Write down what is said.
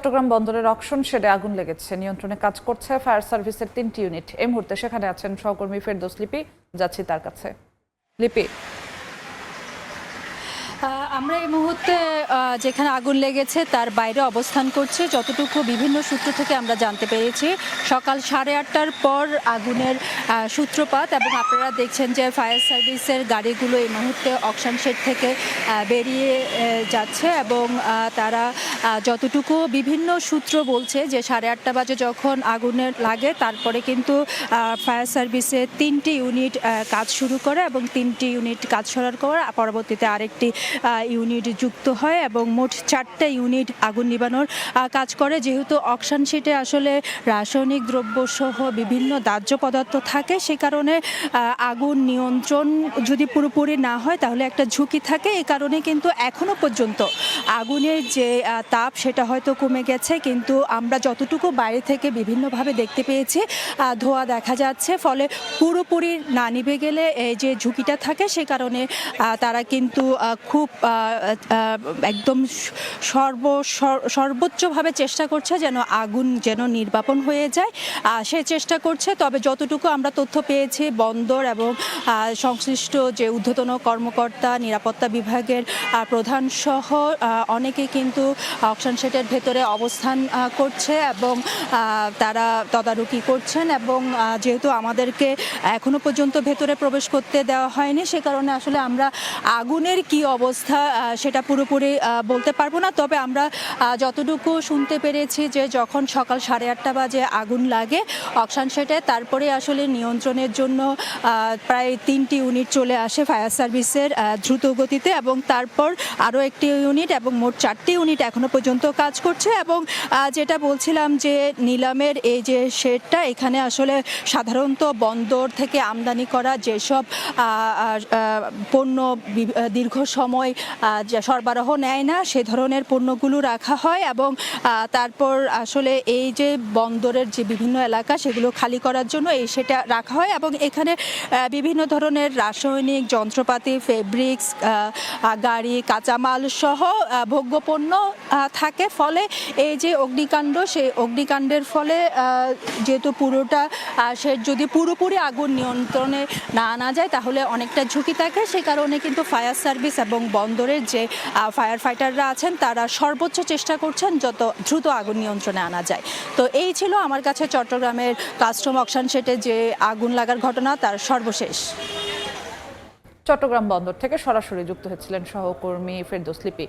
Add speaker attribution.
Speaker 1: চট্টগ্রাম বন্দরের অকশন শেডে আগুন লেগেছে, নিয়ন্ত্রণে কাজ করছে ফায়ার সার্ভিসের 3টি ইউনিট। এই মুহূর্তে সেখানে আছেন সহকর্মী ফেরদৌস লিপি, যাচ্ছি তার কাছে। লিপি,
Speaker 2: আমরা এই মুহূর্তে যেখানে আগুন লেগেছে তার বাইরে অবস্থান করছে। যতটুকু বিভিন্ন সূত্র থেকে আমরা জানতে পেরেছি, সকাল 8:30টার পর আগুনের সূত্রপাত, এবং আপনারা দেখছেন যে ফায়ার সার্ভিসের গাড়িগুলো এই মুহূর্তে অকশন শেড থেকে বেরিয়ে যাচ্ছে, এবং তারা যতটুকু বিভিন্ন সূত্র বলছে যে 8:30 বাজে যখন আগুনের লাগে তারপরে কিন্তু ফায়ার সার্ভিসের 3টি ইউনিট কাজ শুরু করে, এবং 3টি ইউনিট কাজ শুরুর পর পরবর্তীতে আরেকটি ইউনিট যুক্ত হয়, এবং মোট 4টে ইউনিট আগুন নিবানোর কাজ করে। যেহেতু অকশন শিটে আসলে রাসায়নিক দ্রব্য সহ বিভিন্ন দাহ্য পদার্থ থাকে, সে কারণে আগুন নিয়ন্ত্রণ যদি পুরোপুরি না হয় তাহলে একটা ঝুঁকি থাকে। এই কারণে কিন্তু এখনো পর্যন্ত আগুনের যে তাপ সেটা হয়তো কমে গেছে, কিন্তু আমরা যতটুকু বাইরে থেকে বিভিন্নভাবে দেখতে পেয়েছি ধোঁয়া দেখা যাচ্ছে। ফলে পুরোপুরি না নিভে গেলে যে ঝুঁকিটা থাকে, সে কারণে তারা কিন্তু খুব একদম সর্বোচ্চভাবে চেষ্টা করছে যেন আগুন যেন নির্বাপন হয়ে যায়, সে চেষ্টা করছে। তবে যতটুকু আমরা তথ্য পেয়েছি, বন্দর এবং সংশ্লিষ্ট যে ঊর্ধ্বতন কর্মকর্তা, নিরাপত্তা বিভাগের প্রধান সহ অনেকে কিন্তু অকশন শেডের ভেতরে অবস্থান করছে এবং তারা তদারকি করছেন। এবং যেহেতু আমাদেরকে এখনো পর্যন্ত ভেতরে প্রবেশ করতে দেওয়া হয়নি, সে কারণে আসলে আমরা আগুনের কি অবস্থা সেটা পুরোপুরি বলতে পারবো না। তবে আমরা যতটুকু শুনতে পেরেছি যে যখন সকাল 8:30 বাজে আগুন লাগে অকশন শেডে, তারপরে আসলে নিয়ন্ত্রণের জন্য প্রায় 3টি ইউনিট চলে আসে ফায়ার সার্ভিসের দ্রুত গতিতে, এবং তারপর আরও একটি ইউনিট, এবং মোট 4টি ইউনিট এখনো পর্যন্ত কাজ করছে। এবং যেটা বলছিলাম যে নিলামের এই যে শেডটা, এখানে আসলে সাধারণত বন্দর থেকে আমদানি করা যেসব পণ্য দীর্ঘ সময় সরবরাহ নেয় না, সে ধরনের পণ্যগুলো রাখা হয়, এবং তারপর আসলে এই যে বন্দরের যে বিভিন্ন এলাকা সেগুলো খালি করার জন্য এই সেটা রাখা হয়। এবং এখানে বিভিন্ন ধরনের রাসায়নিক যন্ত্রপাতি, ফেব্রিক্স, গাড়ি, কাঁচামাল সহ ভোগ্যপণ্য থাকে। ফলে এই যে অগ্নিকাণ্ড, সেই অগ্নিকাণ্ডের ফলে যেহেতু পুরোটা সে যদি পুরোপুরি আগুন নিয়ন্ত্রণে না আনা যায় তাহলে অনেকটা ঝুঁকি থাকে। সে কারণে কিন্তু ফায়ার সার্ভিস এবং বন্দরের যে ফায়ার ফাইটাররা আছেন তারা সর্বোচ্চ চেষ্টা করছেন যত দ্রুত আগুন নিয়ন্ত্রণে আনা যায়। তো এই ছিল আমার কাছে চট্টগ্রামের কাস্টম অকশন শেডে যে আগুন লাগার ঘটনা তার সর্বশেষ।
Speaker 1: চট্টগ্রাম বন্দর থেকে সরাসরি যুক্ত হয়েছিলেন সহকর্মী ফেরদৌস লিপি।